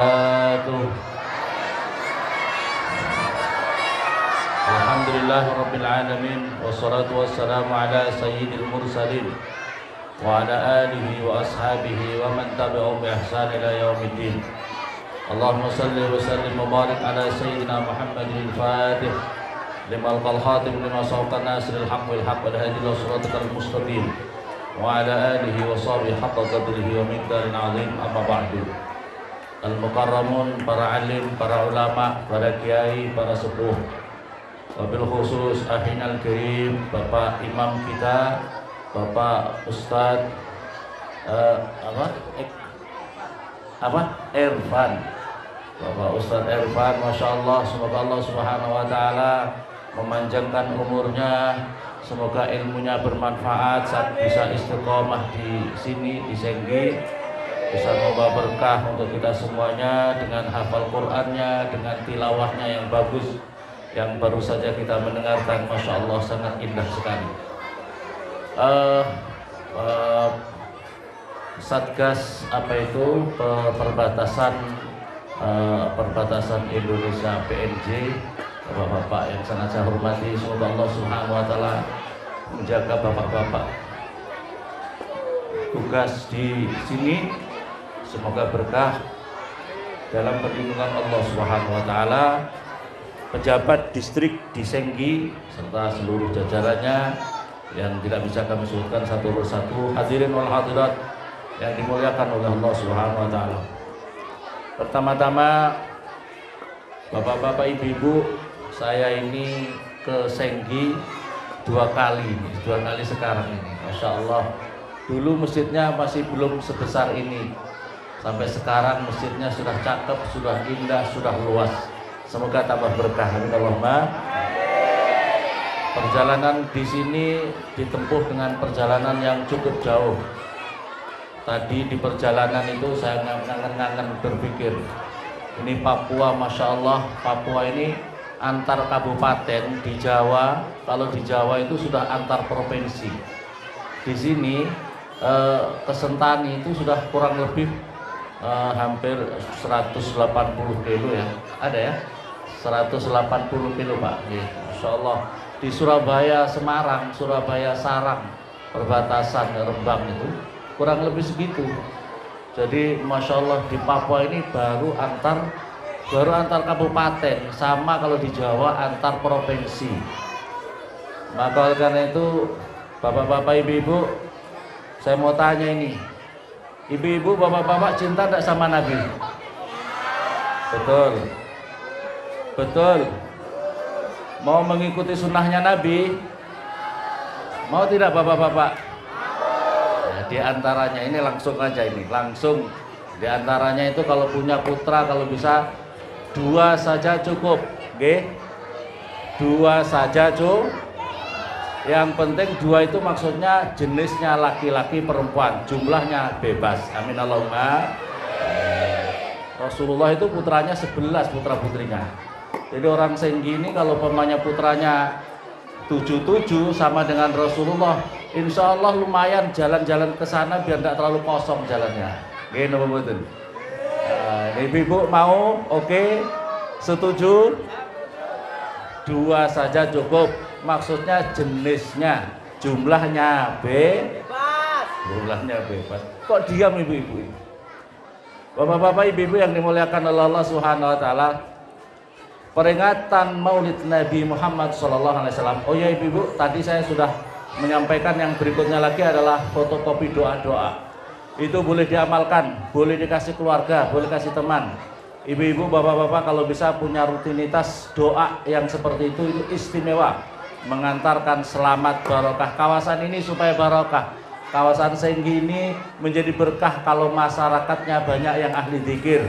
Alhamdulillahirabbil alamin wassalatu wassalamu ala sayyidil mursalin wa ala alihi wa ashabihi wa man tabi'ahum bi ihsan ila yaumiddin. Allahumma shalli wa sallim wa barik ala sayyidina Muhammadin al-Fatih limal khatim lima sabaqan nasril haqq wal haqq wal hadi ila siratal mustaqim wa ala alihi wa sahbihi haqqa qadrihi wa miqdarin 'azim. Amma ba'du. Al-mukarramun, para alim, para ulama, para kiai, para sepuh, wabil khusus ahinal kirim, Bapak Imam kita, Bapak Ustadz Irfan, Bapak Ustadz Irfan, Masya Allah, semoga Allah Subhanahu Wa Taala memanjangkan umurnya, semoga ilmunya bermanfaat saat bisa istiqomah di sini di Senggi, bisa membawa berkah untuk kita semuanya dengan hafal Qur'annya, dengan tilawahnya yang bagus yang baru saja kita mendengarkan. Masya Allah, sangat indah sekali. Satgas perbatasan Indonesia PNJ, bapak-bapak yang sangat saya hormati, semoga Allah Subhanahu Wa Taala menjaga bapak-bapak tugas di sini. Semoga berkah dalam perlindungan Allah Subhanahu Wa Taala. Pejabat distrik di Senggi serta seluruh jajarannya yang tidak bisa kami sebutkan satu persatu, hadirin wal hadirat yang dimuliakan oleh Allah Subhanahu Wa Taala. Pertama-tama, bapak-bapak, ibu-ibu, saya ini ke Senggi dua kali sekarang ini. Masya Allah, dulu masjidnya masih belum sebesar ini. Sampai sekarang masjidnya sudah cakep, sudah indah, sudah luas. Semoga tambah berkah. Amin Allahumma. Perjalanan di sini ditempuh dengan perjalanan yang cukup jauh. Tadi di perjalanan itu saya ngangen-ngangen berpikir, ini Papua, Masya Allah, Papua ini antar kabupaten di Jawa. Kalau di Jawa itu sudah antar provinsi. Di sini ke Sentani itu sudah kurang lebih hampir 180 kilo ya, ada ya 180 kilo Pak. Masya Allah. Di Surabaya Semarang, Surabaya Sarang, perbatasan Rembang itu kurang lebih segitu. Jadi Masya Allah, di Papua ini baru antar kabupaten, sama kalau di Jawa antar provinsi. Maka oleh karena itu, bapak-bapak, ibu-ibu, saya mau tanya ini, ibu-ibu, bapak-bapak cinta tidak sama Nabi? Betul. Betul. Mau mengikuti sunnahnya Nabi? Mau tidak bapak-bapak? Ya, di antaranya ini langsung aja ini, langsung. Di antaranya itu kalau punya putra, kalau bisa 2 saja cukup. Oke? 2 saja cukup. Yang penting 2 itu maksudnya jenisnya laki-laki perempuan, jumlahnya bebas. Amin Allahumma. Rasulullah itu putranya 11 putra-putrinya. Jadi orang Senggi ini kalau pemanya putranya 77 sama dengan Rasulullah, insya Allah lumayan jalan-jalan ke sana biar tidak terlalu kosong jalannya. Gini betul. Ibu-ibu mau? Oke, setuju? 2 saja cukup. Maksudnya jenisnya, jumlahnya bebas. Jumlahnya bebas. Kok diam ibu-ibu? Bapak-bapak, ibu-ibu yang dimuliakan oleh Allah Subhanahu Wa Taala, peringatan Maulid Nabi Muhammad SAW. Oh ya ibu-ibu, tadi saya sudah menyampaikan yang berikutnya lagi adalah fotokopi doa-doa. Itu boleh diamalkan, boleh dikasih keluarga, boleh kasih teman. Ibu-ibu, bapak-bapak kalau bisa punya rutinitas doa yang seperti itu istimewa. Mengantarkan selamat barokah kawasan ini supaya barokah. Kawasan Senggi ini menjadi berkah kalau masyarakatnya banyak yang ahli dzikir.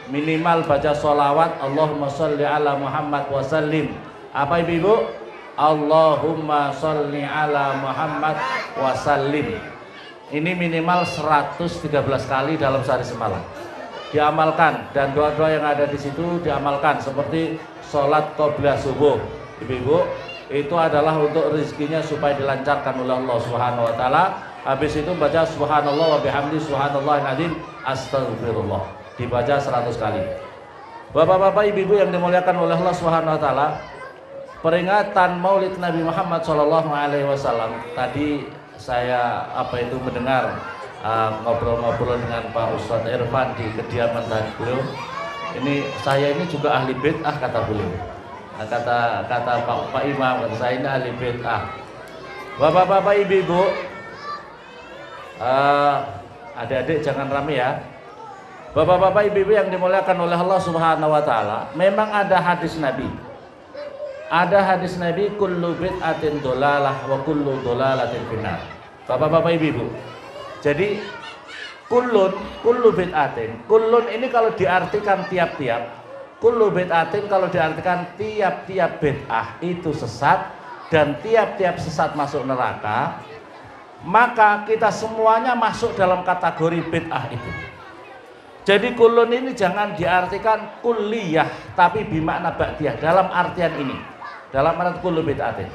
Minimal baca sholawat Allahumma sholli ala Muhammad wa sallim. Apa ibu-ibu? Allahumma sholli ala Muhammad wa sallim. Ini minimal 113 kali dalam sehari semalam. Diamalkan, dan doa-doa yang ada di situ diamalkan, seperti sholat qobliyah subuh. Ibu-ibu, itu adalah untuk rezekinya supaya dilancarkan oleh Allah Subhanahu Wa Taala. Habis itu baca subhanallah wa bihamdi subhanallahil azim, astagfirullah. dibaca 100 kali. Bapak-bapak, ibu-ibu yang dimuliakan oleh Allah Subhanahu wa taala, peringatan Maulid Nabi Muhammad SAW. Tadi saya mendengar ngobrol-ngobrol dengan Pak Ustadz Irfan di kediaman tadi beliau. Ini saya ini juga ahli bid'ah kata beliau. Nah, kata Pak Imam, kata saya ini ahli bid'ah. Bapak-bapak, ibu-ibu, adik-adik jangan rame ya. Bapak-bapak, ibu-ibu yang dimuliakan oleh Allah Subhanahu wa taala, memang ada hadis Nabi. Ada hadis Nabi, kullu bid'atin dolalah wa kullu dolalatin finnar. Bapak-bapak, ibu-ibu. Jadi kullu bid'atin. Kullun ini kalau diartikan tiap-tiap. Kullu bid'atin kalau diartikan tiap-tiap bid'ah itu sesat dan tiap-tiap sesat masuk neraka. Maka kita semuanya masuk dalam kategori bid'ah itu. Jadi kulun ini jangan diartikan kulliyah, tapi bimakna ba'diyah dalam artian ini. Dalam arti kullu bid'atin.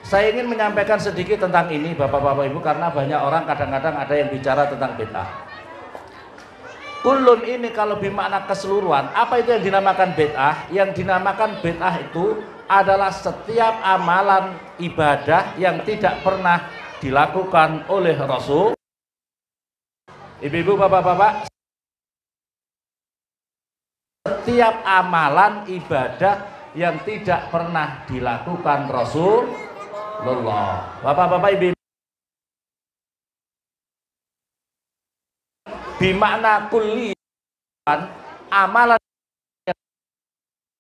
Saya ingin menyampaikan sedikit tentang ini Bapak-bapak Ibu, karena banyak orang kadang-kadang ada yang bicara tentang bid'ah. Kulun ini kalau bimakna keseluruhan, apa itu yang dinamakan bid'ah? Yang dinamakan bid'ah itu adalah setiap amalan ibadah yang tidak pernah dilakukan oleh Rasul. Ibu-ibu, bapak-bapak, setiap amalan ibadah yang tidak pernah dilakukan Rasulullah. Bapak-bapak, ibu, bimakna kulli amalan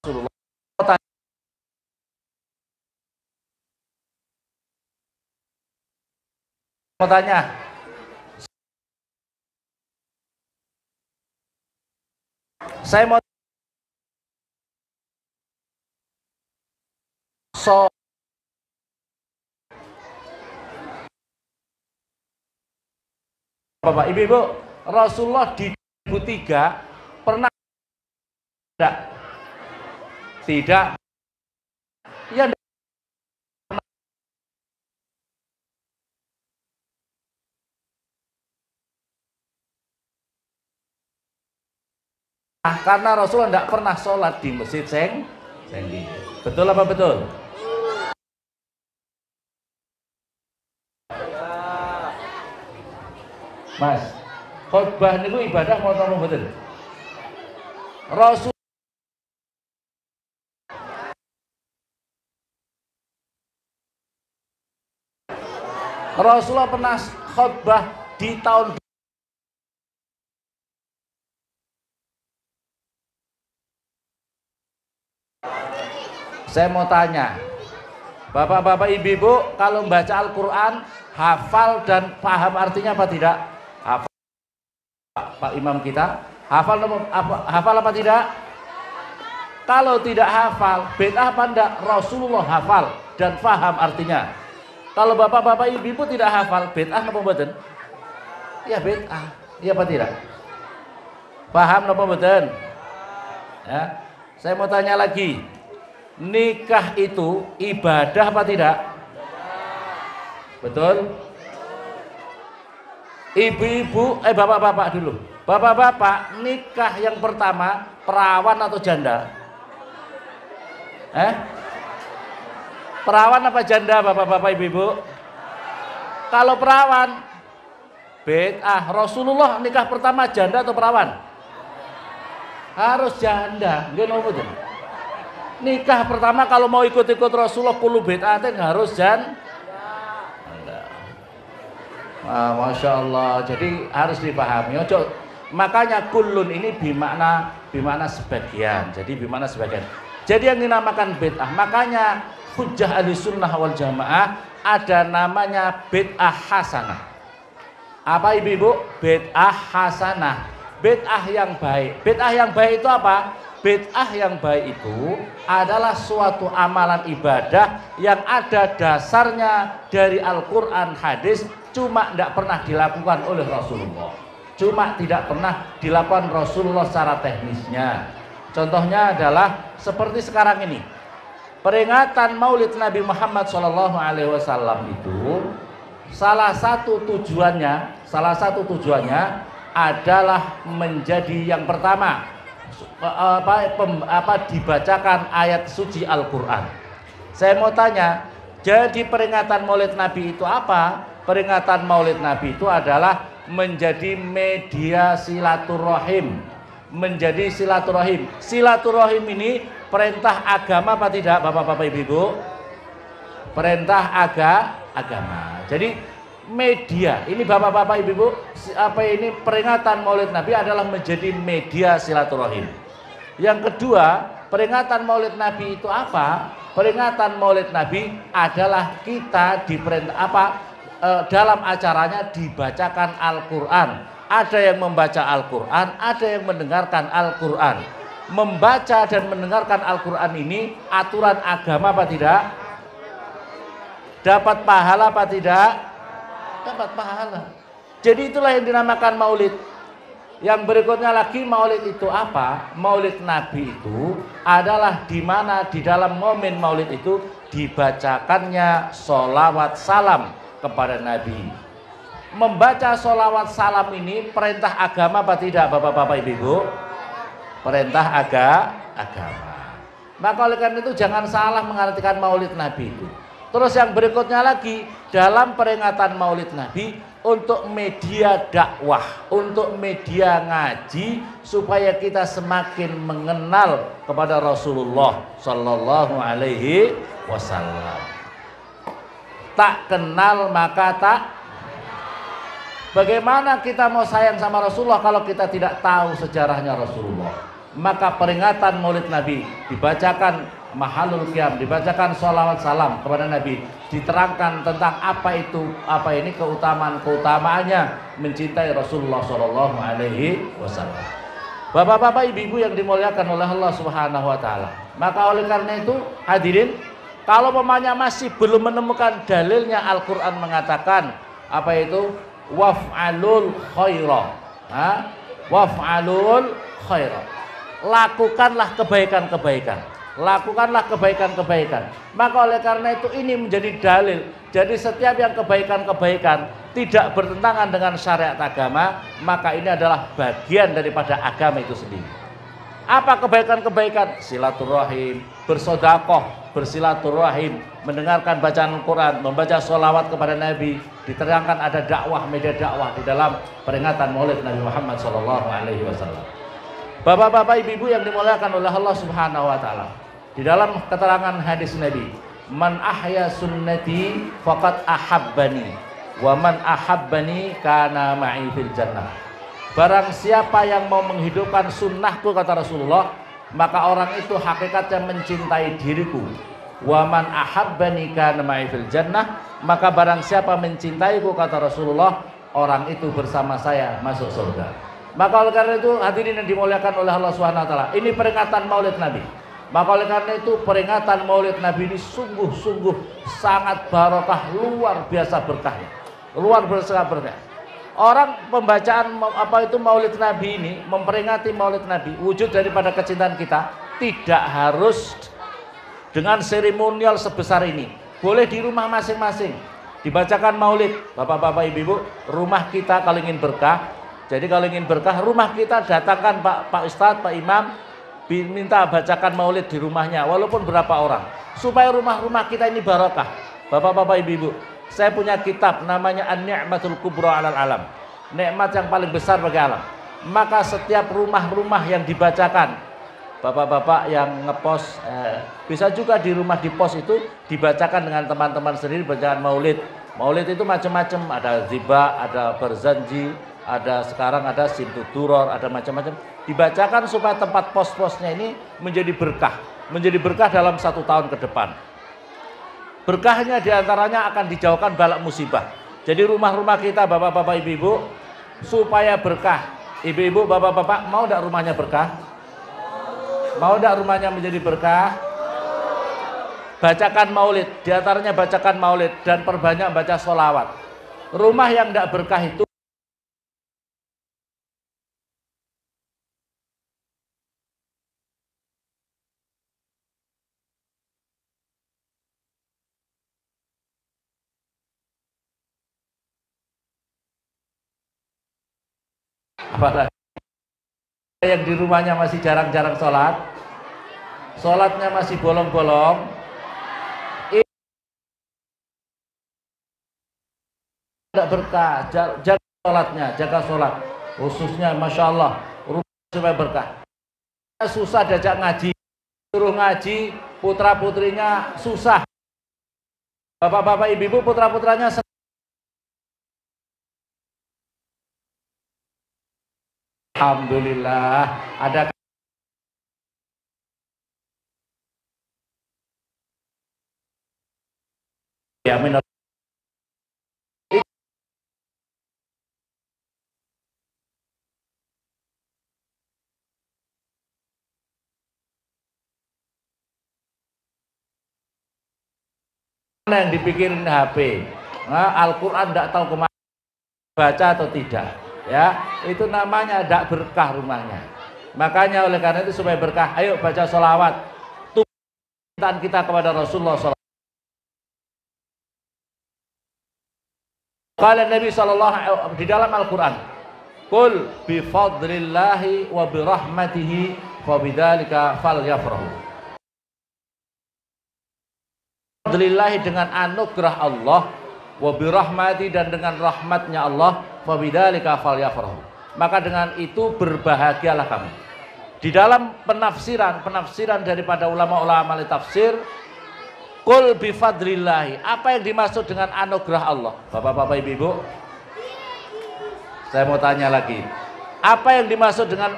Rasulullah. Mau tanya, saya mau Bapak, ibu-ibu, Rasulullah di 2003 pernah tidak ya karena Rasulullah tidak pernah sholat di masjid Senggi. Betul apa betul? Mas, khotbah niku ibadah mau tamu betul. Rasulullah pernah khotbah di tahun Saya mau tanya, bapak-bapak, ibu-ibu, kalau membaca Al-Quran, hafal dan paham artinya apa tidak? Hafal, Pak Imam kita, hafal apa tidak? Kalau tidak hafal, bid'ah apa enggak? Rasulullah hafal dan paham artinya. Kalau bapak-bapak, ibu-ibu tidak hafal, bid'ah apa betul? Ya bid'ah, iya apa tidak? Paham apa betul? Ya, saya mau tanya lagi. Nikah itu ibadah apa tidak? Betul? Ibu-ibu, bapak-bapak dulu. Bapak-bapak, nikah yang pertama perawan atau janda? Perawan apa janda, bapak-bapak, ibu-ibu? Kalau perawan, bid'ah. Rasulullah nikah pertama janda atau perawan? Harus janda. Betul. Nikah pertama kalau mau ikut-ikut Rasulullah kullu bid'atin harus Masya Allah. Jadi harus dipahami. Makanya kullun ini bimakna sebagian. Jadi bimakna sebagian. Jadi yang dinamakan bid'ah. Makanya hujjah ahlussunnah wal jamaah ada namanya bid'ah hasanah. Apa ibu-ibu? Bid'ah hasanah. Bid'ah yang baik. Bid'ah yang baik itu apa? Bid'ah yang baik itu adalah suatu amalan ibadah yang ada dasarnya dari Al-Quran, hadis, cuma tidak pernah dilakukan oleh Rasulullah. Cuma tidak pernah dilakukan Rasulullah secara teknisnya. Contohnya adalah seperti sekarang ini. Peringatan Maulid Nabi Muhammad SAW itu salah satu tujuannya adalah menjadi yang pertama dibacakan ayat suci Al-Quran. Saya mau tanya, jadi peringatan Maulid Nabi itu apa? Peringatan Maulid Nabi itu adalah menjadi media silaturahim. Menjadi silaturahim. Silaturahim ini perintah agama apa tidak, Bapak-bapak Ibu-ibu? Perintah agama. Jadi media, ini Bapak-bapak Ibu-ibu, ini peringatan Maulid Nabi adalah menjadi media silaturahim. Yang kedua, peringatan Maulid Nabi itu apa? Peringatan Maulid Nabi adalah kita diperintah dalam acaranya dibacakan Al-Quran. Ada yang membaca Al-Quran, ada yang mendengarkan Al-Quran. Membaca dan mendengarkan Al-Quran ini aturan agama apa tidak? Dapat pahala apa tidak? Dapat pahala. Jadi itulah yang dinamakan maulid. Yang berikutnya lagi, maulid itu apa? Maulid Nabi itu adalah di mana di dalam momen maulid itu dibacakannya sholawat salam kepada Nabi. Membaca sholawat salam ini perintah agama apa tidak, Bapak-bapak Ibu? Perintah agama. Maka oleh karena itu jangan salah mengartikan maulid Nabi itu. Terus yang berikutnya lagi, dalam peringatan maulid Nabi untuk media dakwah, untuk media ngaji, supaya kita semakin mengenal kepada Rasulullah Sallallahu Alaihi Wasallam. Tak kenal maka tak. Bagaimana kita mau sayang sama Rasulullah kalau kita tidak tahu sejarahnya Rasulullah? Maka peringatan maulid Nabi dibacakan mahalul qiyam, dibacakan sholawat salam kepada Nabi, diterangkan tentang apa ini keutamaannya mencintai Rasulullah Shallallahu Alaihi Wasallam. Bapak-bapak, ibu-ibu yang dimuliakan oleh Allah Subhanahu Wa Taala. Maka oleh karena itu hadirin, kalau pemanya masih belum menemukan dalilnya, Al-Quran mengatakan apa itu? Waf'alul khairah. Waf'alul khairah. Lakukanlah kebaikan-kebaikan. Lakukanlah kebaikan-kebaikan. Maka oleh karena itu ini menjadi dalil. Jadi setiap yang kebaikan-kebaikan tidak bertentangan dengan syariat agama, maka ini adalah bagian daripada agama itu sendiri. Apa kebaikan-kebaikan? Silaturahim, bersodakoh, bersilaturahim, mendengarkan bacaan Al-Quran, membaca sholawat kepada Nabi, diterangkan ada dakwah, media dakwah di dalam peringatan maulid Nabi Muhammad SAW. Bapak-bapak, ibu-ibu yang dimuliakan oleh Allah Subhanahu Wa Taala, di dalam keterangan hadis Nabi, man ahya sunnati faqad ahabbani, wa man ahabbani kana ma'i fil jannah. Barang siapa yang mau menghidupkan sunnahku, kata Rasulullah, maka orang itu hakikatnya mencintai diriku. Wa man ahabbani kana ma'i fil jannah, maka barang siapa mencintaiku, kata Rasulullah, orang itu bersama saya masuk surga. Maka oleh karena itu hadirin yang dimuliakan oleh Allah Subhanahu Wa Taala, ini peringatan maulid Nabi. Maka oleh karena itu peringatan maulid Nabi ini sungguh-sungguh sangat barokah, luar biasa berkahnya. Luar biasa berkah. Orang pembacaan maulid Nabi ini, memperingati maulid Nabi, wujud daripada kecintaan kita, tidak harus dengan seremonial sebesar ini. Boleh di rumah masing-masing dibacakan maulid. Bapak-bapak, ibu-ibu, rumah kita kalau ingin berkah, jadi kalau ingin berkah, rumah kita datangkan Pak Ustadz, Pak Imam, minta bacakan maulid di rumahnya, walaupun berapa orang, supaya rumah-rumah kita ini barokah. Bapak-bapak, ibu-ibu, saya punya kitab namanya An-Ni'matul Kubra 'alal Alam, nikmat yang paling besar bagi alam. Maka setiap rumah-rumah yang dibacakan, bapak-bapak yang ngepost, bisa juga di rumah di pos itu dibacakan dengan teman-teman sendiri bacaan maulid. Maulid itu macam-macam, ada ziba, ada berzanji, sekarang ada simtuduror, ada macam-macam. Dibacakan supaya tempat pos-posnya ini menjadi berkah dalam 1 tahun ke depan. Berkahnya diantaranya akan dijauhkan balak musibah. Jadi rumah-rumah kita, bapak-bapak, ibu-ibu, supaya berkah. Ibu-ibu, bapak-bapak, mau tidak rumahnya berkah? Mau tidak rumahnya menjadi berkah? Bacakan maulid, diantaranya bacakan maulid dan perbanyak baca sholawat. Rumah yang tidak berkah itu Apalagi yang di rumahnya masih jarang-jarang sholat, sholatnya masih bolong-bolong, tidak berkah. Jaga sholatnya, jaga sholat khususnya, masya Allah, supaya berkah. Susah diajak ngaji, suruh ngaji, putra putrinya susah, bapak-bapak ibu-ibu putra putranya alhamdulillah ada. Ya, yang dipikirin HP, nah, Al-Quran tidak tahu kemana, baca atau tidak, ya itu namanya tidak berkah rumahnya. Makanya oleh karena itu supaya berkah, ayo baca sholawat, tuntutan kita kepada Rasulullah SAW. Kalau Nabi SAW di dalam Al-Quran, Qul bifadlillahi wa birahmatihi fabidzalika falyafrahu. Fadlillahi dengan anugerah Allah, wa birahmati dan dengan rahmatnya Allah, fabidzalika falyafrahu. Maka dengan itu berbahagialah kamu. Di dalam penafsiran daripada ulama-ulama tafsir, Qul bifadlillahi, apa yang dimaksud dengan anugerah Allah? Bapak-bapak ibu-ibu, saya mau tanya lagi, apa yang dimaksud dengan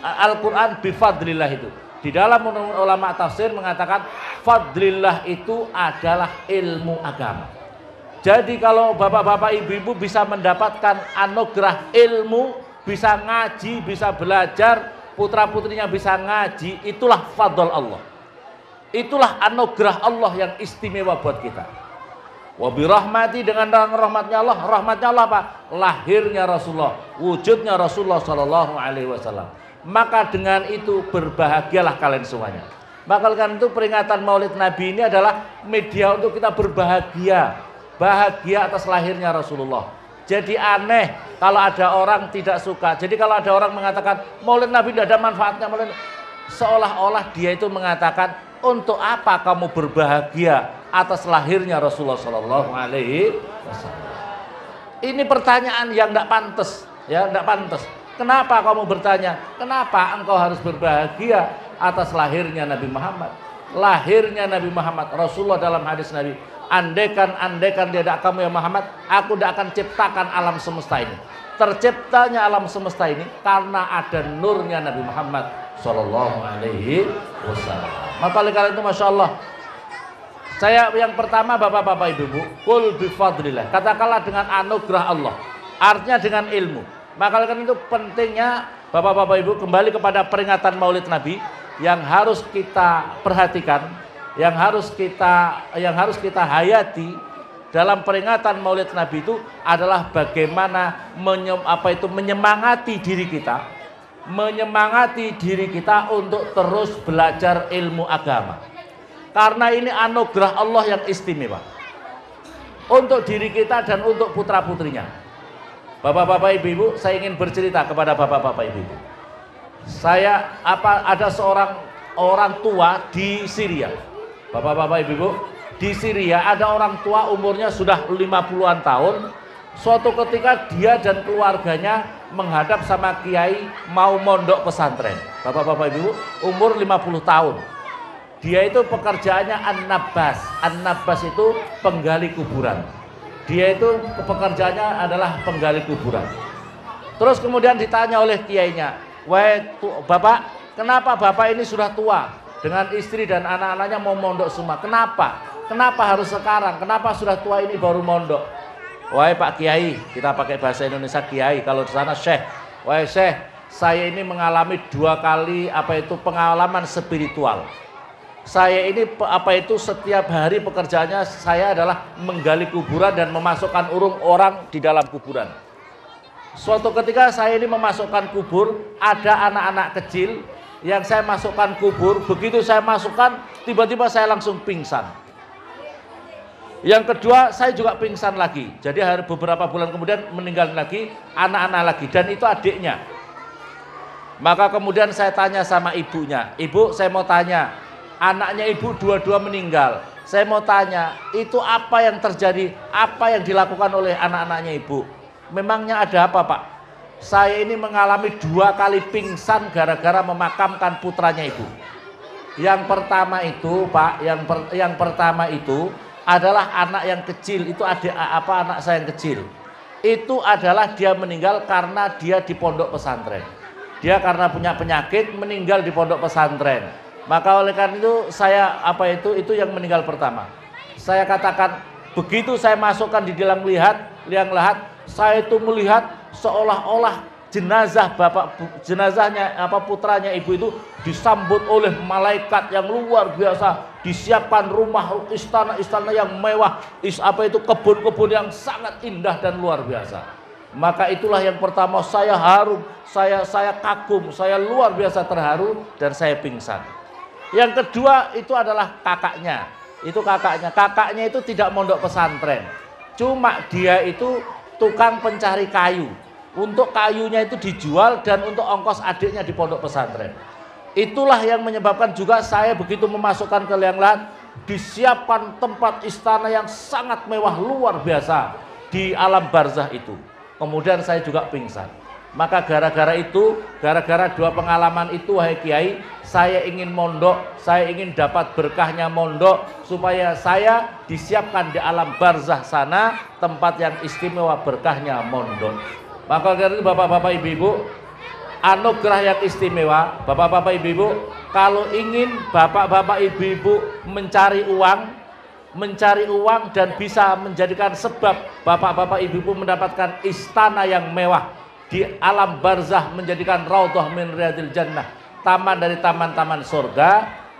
Al-Quran bifadlillah itu? Di dalam ulama tafsir mengatakan fadlillah itu adalah ilmu agama. Jadi kalau bapak-bapak ibu-ibu bisa mendapatkan anugerah ilmu, bisa ngaji, bisa belajar, putra putrinya bisa ngaji, itulah fadl Allah. Itulah anugerah Allah yang istimewa buat kita. Wa birahmati, dengan rahmatnya Allah. Rahmatnya Allah apa? Lahirnya Rasulullah, wujudnya Rasulullah sallallahu alaihi wasallam. Maka dengan itu berbahagialah kalian semuanya. Maka kan itu peringatan Maulid Nabi ini adalah media untuk kita berbahagia, bahagia atas lahirnya Rasulullah. Jadi aneh kalau ada orang tidak suka. Jadi kalau ada orang mengatakan Maulid Nabi tidak ada manfaatnya, seolah-olah dia itu mengatakan, untuk apa kamu berbahagia atas lahirnya Rasulullah Sallallahu Alaihi Wasallam? Ini pertanyaan yang tidak pantas, ya, tidak pantas. Kenapa kamu bertanya? Kenapa engkau harus berbahagia atas lahirnya Nabi Muhammad? Lahirnya Nabi Muhammad, Rasulullah dalam hadis Nabi, andaikan tidak kamu ya Muhammad, aku tidak akan ciptakan alam semesta ini. Terciptanya alam semesta ini karena ada nurnya Nabi Muhammad Sallallahu Alaihi Wasallam. Maka oleh karena itu, masya Allah, saya yang pertama, bapak-bapak ibu-ibu, Qul bifadlillah, katakanlah dengan anugerah Allah, artinya dengan ilmu. Maka oleh karena itu pentingnya bapak-bapak ibu kembali kepada peringatan Maulid Nabi yang harus kita perhatikan, yang harus kita hayati dalam peringatan Maulid Nabi itu adalah bagaimana menyemangati diri kita untuk terus belajar ilmu agama. Karena ini anugerah Allah yang istimewa untuk diri kita dan untuk putra-putrinya. Bapak-bapak ibu-ibu, saya ingin bercerita kepada bapak-bapak ibu-ibu. Ada seorang orang tua di Syria. Bapak-bapak ibu-ibu, di Syria ada orang tua umurnya sudah 50-an tahun. Suatu ketika dia dan keluarganya menghadap sama kiai mau mondok pesantren. Bapak-bapak ibu, umur 50 tahun. Dia itu pekerjaannya an-nabbas. An-nabbas itu penggali kuburan. Dia itu pekerjaannya adalah penggali kuburan. Terus kemudian ditanya oleh kiainya, "Wahai Bapak, kenapa Bapak ini sudah tua dengan istri dan anak-anaknya mau mondok semua? Kenapa? Kenapa harus sekarang? Kenapa sudah tua ini baru mondok?" "Wahai Pak Kiai," kita pakai bahasa Indonesia Kiai, kalau di sana Syekh. "Wahai Syekh, saya ini mengalami 2 kali pengalaman spiritual. Saya ini setiap hari pekerjaannya saya adalah menggali kuburan dan memasukkan urung orang di dalam kuburan. Suatu ketika saya ini memasukkan kubur, ada anak-anak kecil yang saya masukkan kubur. Begitu saya masukkan, tiba-tiba saya langsung pingsan. Yang kedua, saya juga pingsan lagi. Jadi beberapa bulan kemudian meninggal lagi, anak-anak lagi, dan itu adiknya. Maka kemudian saya tanya sama ibunya, "Ibu, saya mau tanya, anaknya ibu dua-dua meninggal. Saya mau tanya, itu apa yang terjadi, apa yang dilakukan oleh anak-anaknya ibu? Memangnya ada apa, Pak? Saya ini mengalami 2 kali pingsan gara-gara memakamkan putranya ibu. Yang pertama itu, Pak, yang pertama itu adalah anak yang kecil, itu anak saya yang kecil. Itu adalah dia meninggal karena dia di pondok pesantren. Dia karena punya penyakit meninggal di pondok pesantren. Maka oleh karena itu saya itu yang meninggal pertama. Saya katakan begitu saya masukkan di liang lahat, saya itu melihat seolah-olah jenazahnya putranya ibu itu disambut oleh malaikat yang luar biasa, disiapkan rumah istana yang mewah, kebun-kebun yang sangat indah dan luar biasa. Maka itulah yang pertama saya harum, saya kagum, saya luar biasa terharu dan saya pingsan. Yang kedua itu adalah kakaknya. Kakaknya itu tidak mondok pesantren. Cuma dia itu tukang pencari kayu. Untuk kayunya itu dijual dan untuk ongkos adiknya di pondok pesantren. Itulah yang menyebabkan juga saya begitu memasukkan ke liang lahat, disiapkan tempat istana yang sangat mewah luar biasa di alam barzah itu. Kemudian saya juga pingsan. Maka gara-gara 2 pengalaman itu, wahai Kiai, saya ingin mondok, saya ingin dapat berkahnya mondok, supaya saya disiapkan di alam barzah sana, tempat yang istimewa berkahnya mondok. Maka dari itu bapak-bapak ibu-ibu, anugerah yang istimewa, bapak-bapak ibu-ibu, kalau ingin bapak-bapak ibu-ibu mencari uang dan bisa menjadikan sebab bapak-bapak ibu-ibu mendapatkan istana yang mewah di alam barzah, menjadikan raudhah min riyadil jannah, taman dari taman-taman surga,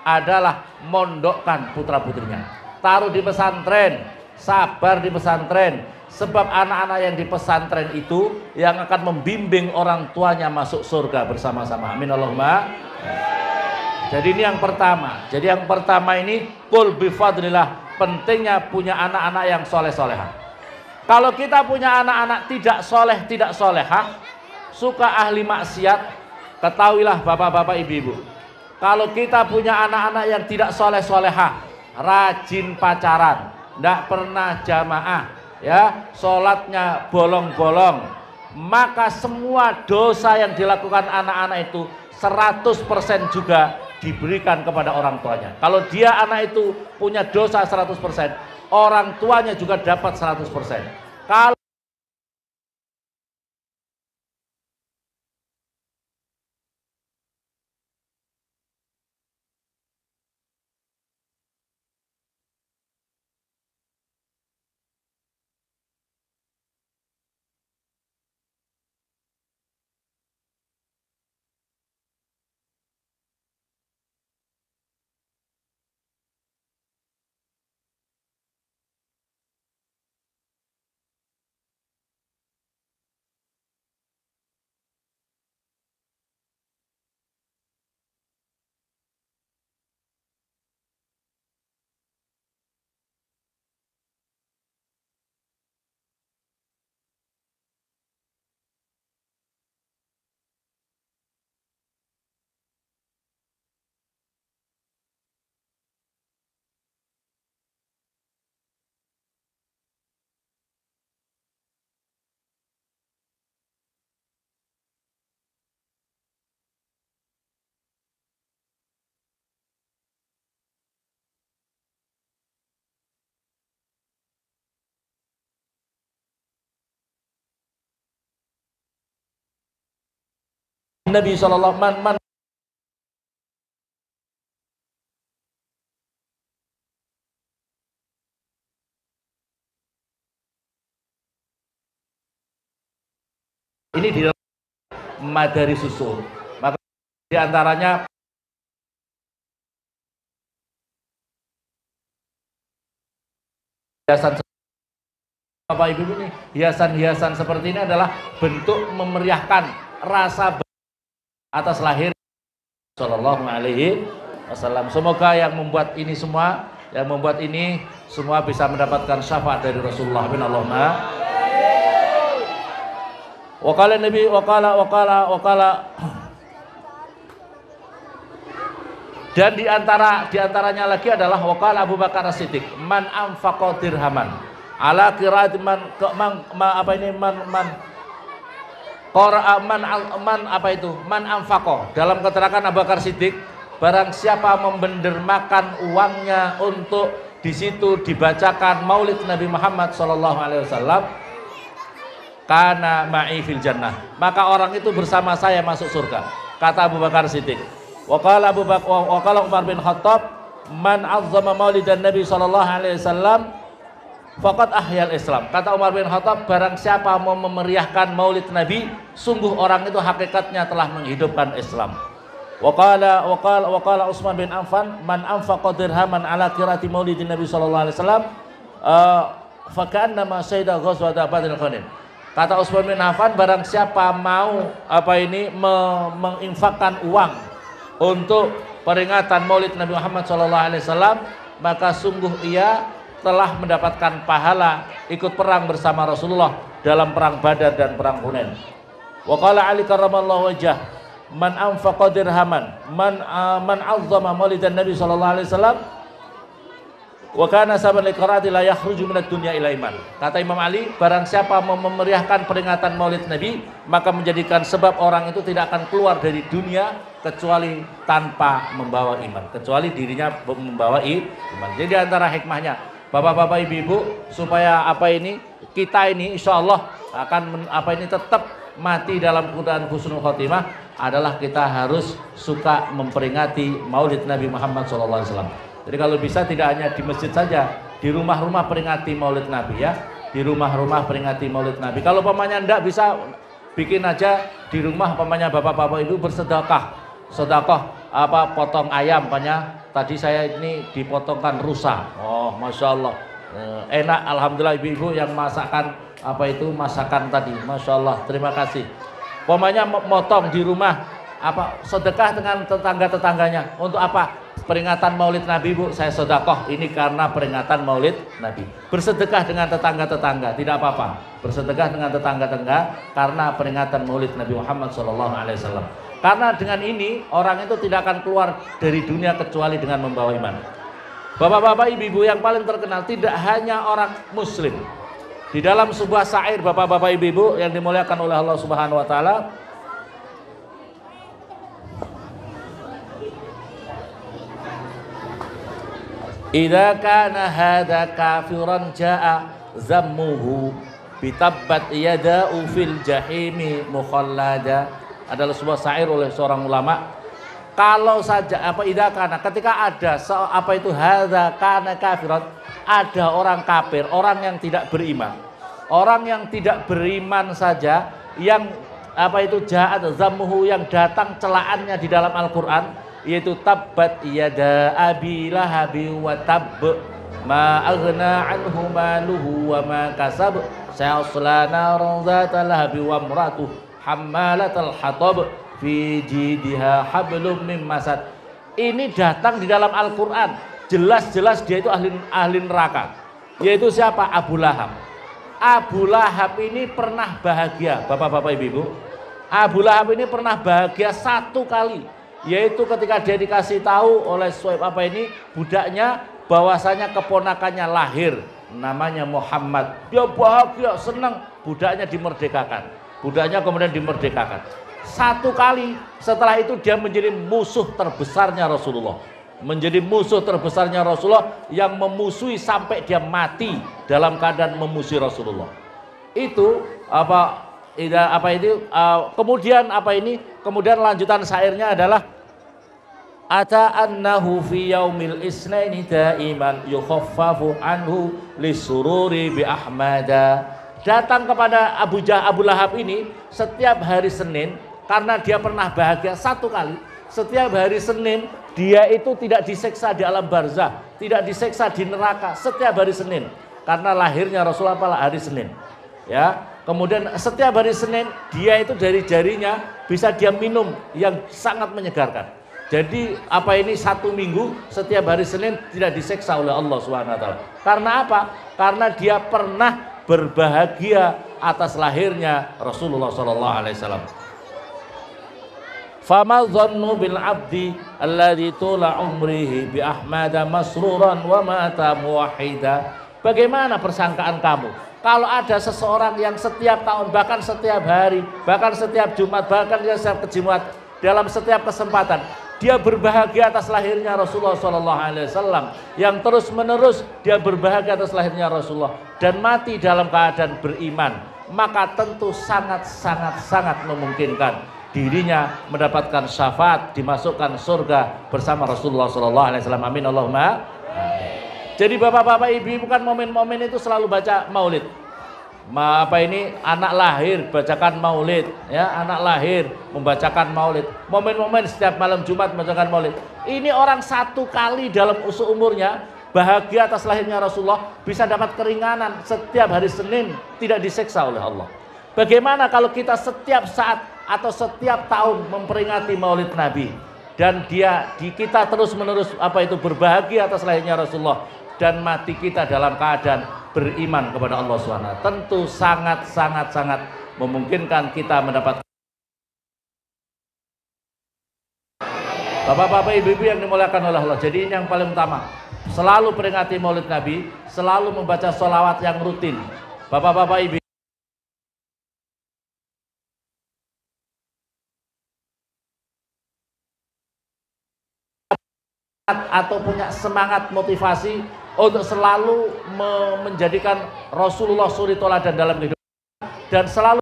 adalah mondokkan putra-putrinya. Taruh di pesantren, sabar di pesantren, sebab anak-anak yang di pesantren itu yang akan membimbing orang tuanya masuk surga bersama-sama. Amin Allahumma. Jadi ini yang pertama. Jadi yang pertama ini qul bifadlillah, pentingnya punya anak-anak yang soleh-solehah. Kalau kita punya anak-anak tidak soleh, tidak solehah, suka ahli maksiat, ketahuilah bapak-bapak ibu-ibu, kalau kita punya anak-anak yang tidak soleh-solehah, rajin pacaran, tidak pernah jamaah, ya, sholatnya bolong-bolong, maka semua dosa yang dilakukan anak-anak itu 100% juga diberikan kepada orang tuanya. Kalau dia anak itu punya dosa 100%, orang tuanya juga dapat 100%. Kalau Nabi sallallahu alaihi wasallam ini di madari susul. Maka diantaranya hiasan, Bapak Ibu ini, hiasan-hiasan seperti ini adalah bentuk memeriahkan rasa atas lahir Sallallahu Alaihi Wasallam. Semoga yang membuat ini semua bisa mendapatkan syafaat dari Rasulullah bin Allahumma. Wakala Nabi wakala Dan diantaranya lagi adalah waqala Abu Bakar As-Siddiq, man anfaqa dirhaman ala qiraat man apa ini man qara man apa itu man anfaqa, dalam keterangan Abu Bakar Siddiq, barang siapa membendermakan uangnya untuk di situ dibacakan Maulid Nabi Muhammad sallallahu alaihi wasallam, kana ma'i fil jannah, maka orang itu bersama saya masuk surga, kata Abu Bakar Siddiq. Waqala Umar bin Khattab, man azzama maulidan Nabi sallallahu alaihi wasallam faqad ahyal Islam. Kata Umar bin Khattab, barang siapa mau memeriahkan Maulid Nabi, sungguh orang itu hakikatnya telah menghidupkan Islam. Waqala Utsman bin Affan, man anfaqa dirhaman ala qiraati maulidin Nabi sallallahu alaihi wasallam fa ka'annama sayda ghazwata Badr al-Ghanim. Kata Utsman bin Affan, barang siapa mau menginfakkan uang untuk peringatan Maulid Nabi Muhammad SAW, maka sungguh ia telah mendapatkan pahala ikut perang bersama Rasulullah dalam perang Badar dan perang Hunain. Wa qala Ali karramallahu wajhah, man anfaqa dirhaman man azzama Maulidan Nabi SAW wa kana saban liqraati la yakhruju minad dunya ila iman. Kata Imam Ali, barang siapa memeriahkan peringatan Maulid Nabi, maka menjadikan sebab orang itu tidak akan keluar dari dunia kecuali tanpa membawa iman, kecuali dirinya membawa iman. Jadi antara hikmahnya, bapak-bapak, ibu-ibu, supaya kita ini insya Allah akan tetap mati dalam keadaan husnul khotimah, adalah kita harus suka memperingati Maulid Nabi Muhammad SAW. Jadi kalau bisa tidak hanya di masjid saja, di rumah-rumah peringati Maulid Nabi ya, di rumah-rumah peringati Maulid Nabi. Kalau pamannya enggak, bisa bikin aja di rumah, pamannya bapak-bapak ibu bersedekah, potong ayam, pamannya tadi saya ini dipotongkan rusa. Oh, masya Allah, enak, alhamdulillah ibu-ibu yang masakan masakan tadi, masya Allah, terima kasih. Pamannya motong di rumah, sedekah dengan tetangga-tetangganya. Untuk apa? Peringatan Maulid Nabi, Bu, saya sedekah ini karena peringatan Maulid Nabi. Bersedekah dengan tetangga-tetangga tidak apa-apa. Bersedekah dengan tetangga-tetangga karena peringatan Maulid Nabi Muhammad SAW. Karena dengan ini orang itu tidak akan keluar dari dunia kecuali dengan membawa iman. Bapak-bapak, ibu-ibu yang paling terkenal tidak hanya orang Muslim. Di dalam sebuah syair, bapak-bapak, ibu-ibu yang dimuliakan oleh Allah Subhanahu Wa Taala, idza kana hadza kafiran jaa zammuhu bitabbat yada'u fil jahimi mukhallada, adalah sebuah syair oleh seorang ulama. Kalau saja idza kana, ketika ada hadza kana kafiran, ada orang kafir, orang yang tidak beriman. Orang yang tidak beriman saja yang jaa zammuhu, yang datang celaannya di dalam Al-Qur'an, yaitu tabbat yada abi lahabi wa tabb ma aghna anhu maluhu wa ma kasab sayasla naran zata lahabi wa imratuhu hammalatal hatab fi jidha hablum min masad. Ini datang di dalam Al-Qur'an, jelas-jelas dia itu ahli neraka. Yaitu siapa? Abu Lahab. Abu Lahab ini pernah bahagia, bapak-bapak, ibu-ibu. Abu Lahab ini pernah bahagia satu kali, yaitu ketika dia dikasih tahu oleh budaknya, bahwasanya keponakannya lahir, namanya Muhammad. Dia bahagia, senang, budaknya dimerdekakan. Budaknya kemudian dimerdekakan. Satu kali, setelah itu dia menjadi musuh terbesarnya Rasulullah. Menjadi musuh terbesarnya Rasulullah, yang memusuhi sampai dia mati dalam keadaan memusuhi Rasulullah. Itu kemudian lanjutan syairnya adalah ata annahu fi yaumil isnaini daiman yukhaffafu anhu lisururi bi ahmada. Datang kepada Abu Lahab ini setiap hari Senin, karena dia pernah bahagia satu kali. Setiap hari Senin dia itu tidak diseksa di alam barzah, tidak diseksa di neraka setiap hari Senin, karena lahirnya Rasulullah pada hari Senin. Ya, kemudian setiap hari Senin dia itu dari jarinya bisa dia minum yang sangat menyegarkan. Jadi satu minggu setiap hari Senin tidak diseksa oleh Allah SWT. Karena apa? Karena dia pernah berbahagia atas lahirnya Rasulullah SAW. Fama dhannu bil abdi alladzi tula umrihi bi ahmada masruran wa mata muwahhida. Bagaimana persangkaan kamu kalau ada seseorang yang setiap tahun, bahkan setiap hari, bahkan setiap Jumat, bahkan setiap Jumat, dalam setiap kesempatan dia berbahagia atas lahirnya Rasulullah SAW, yang terus menerus dia berbahagia atas lahirnya Rasulullah dan mati dalam keadaan beriman, maka tentu sangat memungkinkan dirinya mendapatkan syafaat, dimasukkan surga bersama Rasulullah SAW. Amin Allahumma. Jadi bapak-bapak, ibu, bukan momen-momen itu selalu baca maulid. Anak lahir bacakan maulid, ya, anak lahir membacakan maulid. Momen-momen setiap malam Jumat membacakan maulid. Ini orang satu kali dalam umurnya bahagia atas lahirnya Rasulullah, bisa dapat keringanan setiap hari Senin, tidak disiksa oleh Allah. Bagaimana kalau kita setiap saat atau setiap tahun memperingati maulid Nabi dan kita terus-menerus berbahagia atas lahirnya Rasulullah dan mati kita dalam keadaan beriman kepada Allah SWT, tentu sangat memungkinkan kita mendapat. Bapak-bapak, ibu-ibu yang dimuliakan oleh Allah, jadi ini yang paling utama, selalu peringati maulid Nabi, selalu membaca sholawat yang rutin. Bapak-bapak, ibu atau punya semangat motivasi untuk selalu menjadikan Rasulullah suri toladan dalam kehidupan dan selalu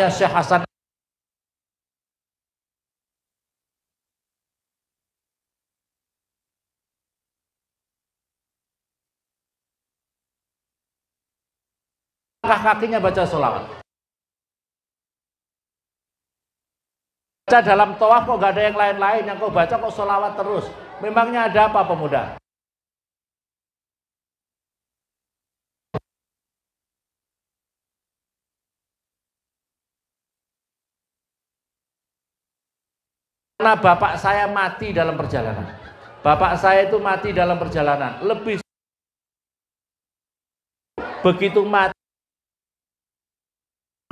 Syekh Hasan kakinya baca sholawat. Dalam tawaf kok gak ada yang lain-lain, yang kau baca kok sholawat terus. Memangnya ada apa pemuda? Karena bapak saya mati dalam perjalanan. Bapak saya itu mati dalam perjalanan. Lebih begitu mati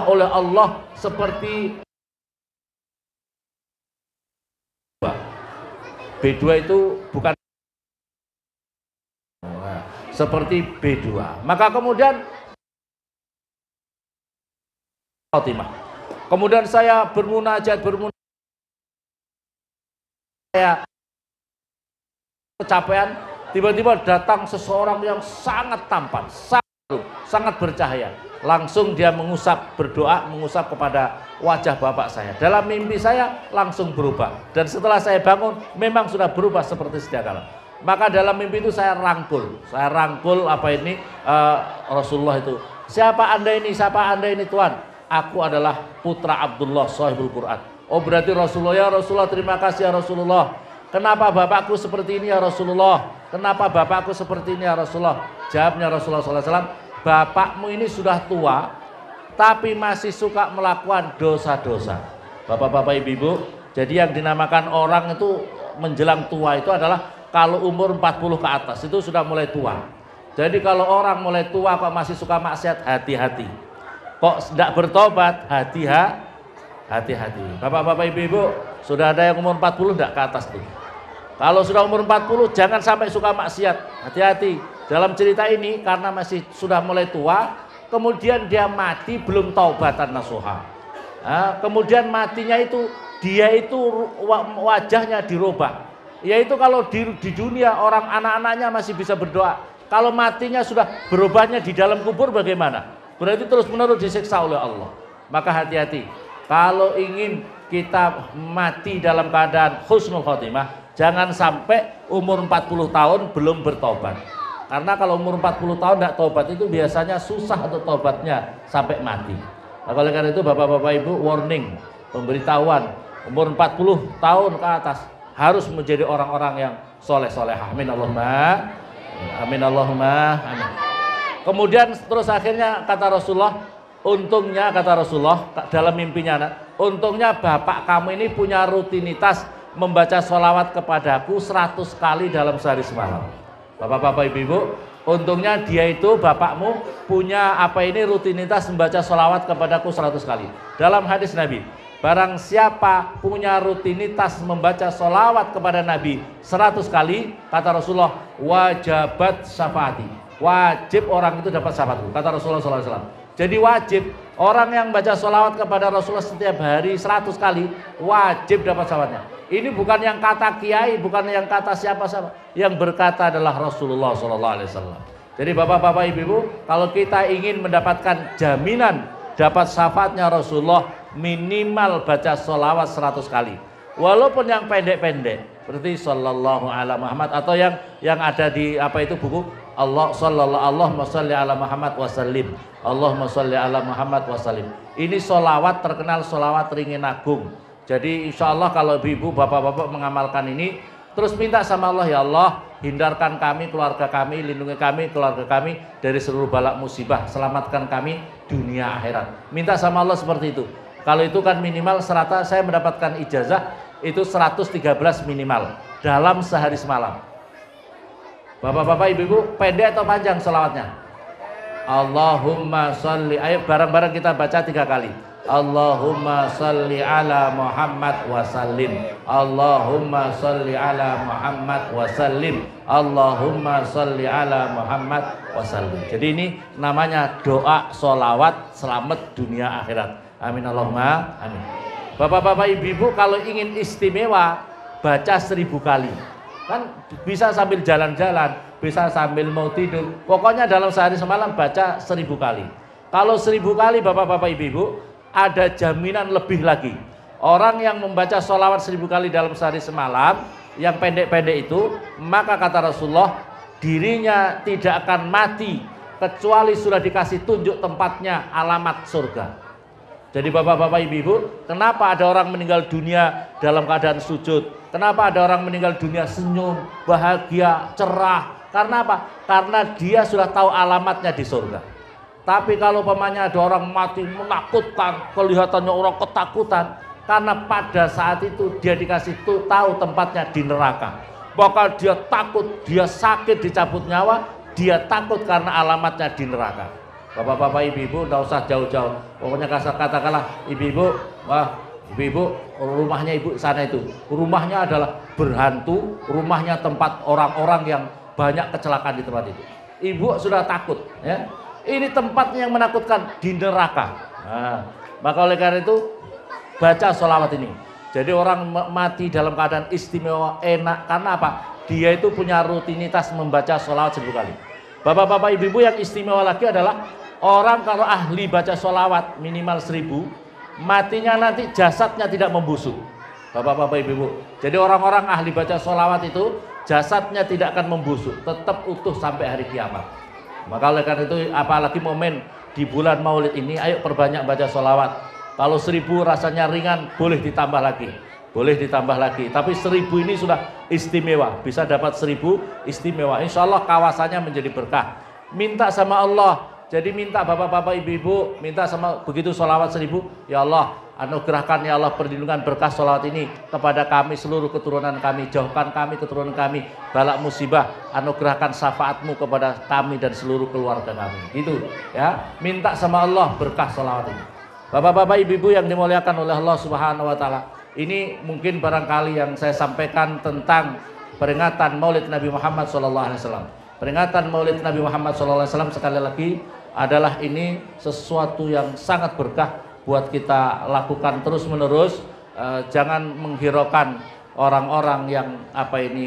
oleh Allah seperti B2 itu bukan seperti B2. Maka kemudian Fatimah. Kemudian saya bermunajat saya kecapean, tiba-tiba datang seseorang yang sangat tampan, sangat bercahaya. Langsung dia berdoa mengusap kepada wajah bapak saya. Dalam mimpi saya langsung berubah. Dan setelah saya bangun memang sudah berubah seperti sedia kala. Maka dalam mimpi itu saya rangkul Rasulullah itu. Siapa anda ini? Siapa anda ini Tuhan? Aku adalah putra Abdullah sahibul Quran. Oh berarti Rasulullah, ya Rasulullah, terima kasih ya Rasulullah. Kenapa bapakku seperti ini ya Rasulullah? Kenapa bapakku seperti ini ya Rasulullah? Jawabnya Rasulullah SAW, bapakmu ini sudah tua tapi masih suka melakukan dosa-dosa. Bapak-bapak, ibu-ibu, jadi yang dinamakan orang itu menjelang tua itu adalah kalau umur 40 ke atas itu sudah mulai tua. Jadi kalau orang mulai tua kok masih suka maksiat, hati-hati. Kok tidak bertobat, hati-hati. Bapak-bapak, ibu-ibu, sudah ada yang umur 40 tidak ke atas tuh. Kalau sudah umur 40 jangan sampai suka maksiat, hati-hati. Dalam cerita ini karena masih sudah mulai tua, kemudian dia mati belum taubatan nasuha. Kemudian matinya itu dia itu wajahnya dirubah. Yaitu kalau di dunia orang anak-anaknya masih bisa berdoa. Kalau matinya sudah berubahnya di dalam kubur bagaimana? Berarti terus-menerus disiksa oleh Allah. Maka hati-hati. Kalau ingin kita mati dalam keadaan husnul khotimah, jangan sampai umur 40 tahun belum bertobat. Karena kalau umur 40 tahun tidak tobat itu biasanya susah untuk tobatnya sampai mati. Nah, oleh karena itu bapak-bapak ibu, warning, pemberitahuan, umur 40 tahun ke atas harus menjadi orang-orang yang soleh-solehah. Amin Allahumma. Amin Allahumma. Amin. Kemudian terus akhirnya kata Rasulullah, untungnya kata Rasulullah dalam mimpinya, untungnya bapak kamu ini punya rutinitas membaca sholawat kepadaku 100 kali dalam sehari semalam. Bapak-bapak, ibu-ibu, Untungnya dia itu bapakmu punya apa ini rutinitas membaca sholawat kepadaku 100 kali. Dalam hadis Nabi, barang siapa punya rutinitas membaca sholawat kepada Nabi 100 kali, kata Rasulullah, wajabat syafaati. Wajib orang itu dapat syafaatku, kata Rasulullah SAW. Jadi wajib orang yang baca sholawat kepada Rasulullah setiap hari 100 kali, wajib dapat syafaatnya. Ini bukan yang kata kiai, bukan yang kata siapa-siapa. Yang berkata adalah Rasulullah SAW. Jadi bapak-bapak ibu-ibu, kalau kita ingin mendapatkan jaminan dapat syafaatnya Rasulullah, minimal baca sholawat 100 kali. Walaupun yang pendek-pendek, seperti Sallallahu Ala Muhammad, atau yang ada di apa itu buku Allahumma sholli ala Muhammad wasallim, Allahumma sholli ala Muhammad wasallim. Ini sholawat terkenal sholawat ringin agung. Jadi insya Allah kalau ibu, bapak-bapak mengamalkan ini, terus minta sama Allah, ya Allah, hindarkan kami, keluarga kami, lindungi kami, keluarga kami dari seluruh balak musibah, selamatkan kami dunia akhirat. Minta sama Allah seperti itu. Kalau itu kan minimal serata saya mendapatkan ijazah itu 113 minimal dalam sehari semalam. Bapak-bapak, ibu-ibu, pendek atau panjang selawatnya? Allahumma sholli, ayo bareng-bareng kita baca 3 kali. Allahumma sholli ala Muhammad wasallim, Allahumma sholli ala Muhammad wasallim, Allahumma sholli ala Muhammad wasallim. Jadi ini namanya doa sholawat selamat dunia akhirat. Amin Allahumma amin. Bapak-bapak ibu-ibu kalau ingin istimewa baca 1000 kali. Kan bisa sambil jalan-jalan, bisa sambil mau tidur. Pokoknya dalam sehari semalam baca 1000 kali. Kalau 1000 kali bapak-bapak ibu-ibu, ada jaminan lebih lagi. Orang yang membaca sholawat 1000 kali dalam sehari semalam, yang pendek-pendek itu, maka kata Rasulullah, dirinya tidak akan mati kecuali sudah dikasih tunjuk tempatnya, alamat surga. Jadi bapak-bapak ibu-ibu, kenapa ada orang meninggal dunia dalam keadaan sujud? Kenapa ada orang meninggal dunia senyum, bahagia, cerah? Karena apa? Karena dia sudah tahu alamatnya di surga. Tapi kalau pamannya ada orang mati menakutkan, kelihatannya orang ketakutan, karena pada saat itu dia dikasih tahu tempatnya di neraka. Bakal dia takut, dia sakit, dicabut nyawa, dia takut karena alamatnya di neraka. Bapak-bapak ibu-ibu tidak usah jauh-jauh. Pokoknya katakanlah ibu-ibu, wah ibu-ibu rumahnya ibu sana itu, rumahnya adalah berhantu, rumahnya tempat orang-orang yang banyak kecelakaan di tempat itu. Ibu sudah takut, ya. Ini tempatnya yang menakutkan di neraka. Nah, maka oleh karena itu baca sholawat ini. Jadi orang mati dalam keadaan istimewa, enak. Karena apa? Dia itu punya rutinitas membaca sholawat 1000 kali. Bapak-bapak ibu-ibu yang istimewa lagi adalah orang kalau ahli baca sholawat minimal 1000, matinya nanti jasadnya tidak membusuk. Bapak-bapak ibu-ibu. Jadi orang-orang ahli baca sholawat itu jasadnya tidak akan membusuk, tetap utuh sampai hari kiamat. Maka oleh karena itu apalagi momen di bulan Maulid ini, ayo perbanyak baca sholawat. Kalau 1000 rasanya ringan, boleh ditambah lagi, boleh ditambah lagi. Tapi 1000 ini sudah istimewa, bisa dapat 1000 istimewa. Insya Allah kawasannya menjadi berkah. Minta sama Allah. Jadi minta bapak-bapak ibu-ibu, minta sama begitu sholawat 1000, ya Allah anugerahkan ya Allah perlindungan berkah sholawat ini kepada kami seluruh keturunan kami, jauhkan kami keturunan kami balak musibah, anugerahkan syafaatmu kepada kami dan seluruh keluarga kami. Gitu ya, minta sama Allah berkah sholawat ini. Bapak-bapak ibu-ibu yang dimuliakan oleh Allah Subhanahu wa taala, ini mungkin barangkali yang saya sampaikan tentang peringatan Maulid Nabi Muhammad SAW. Peringatan Maulid Nabi Muhammad SAW sekali lagi adalah ini sesuatu yang sangat berkah buat kita lakukan terus-menerus. Jangan menghiraukan orang-orang yang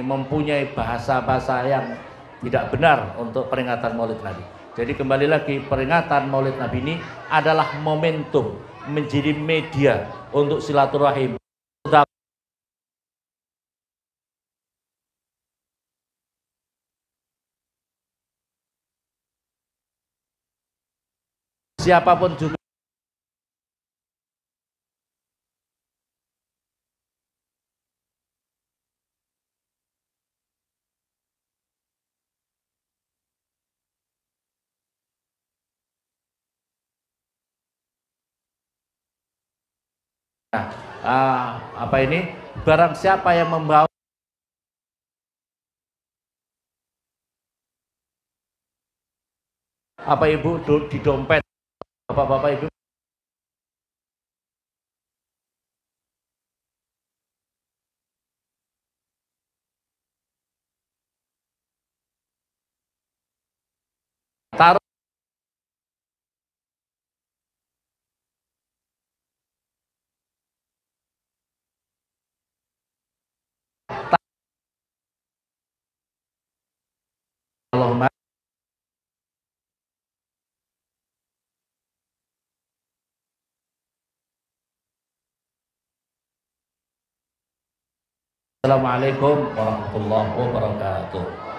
mempunyai bahasa-bahasa yang tidak benar untuk peringatan Maulid Nabi. Jadi kembali lagi, peringatan Maulid Nabi ini adalah momentum, menjadi media untuk silaturahim. Siapapun juga. Barang siapa yang membawa Apa ibu di dompet bapak-bapak ibu taruh? Allahumma. Assalamualaikum warahmatullahi wabarakatuh.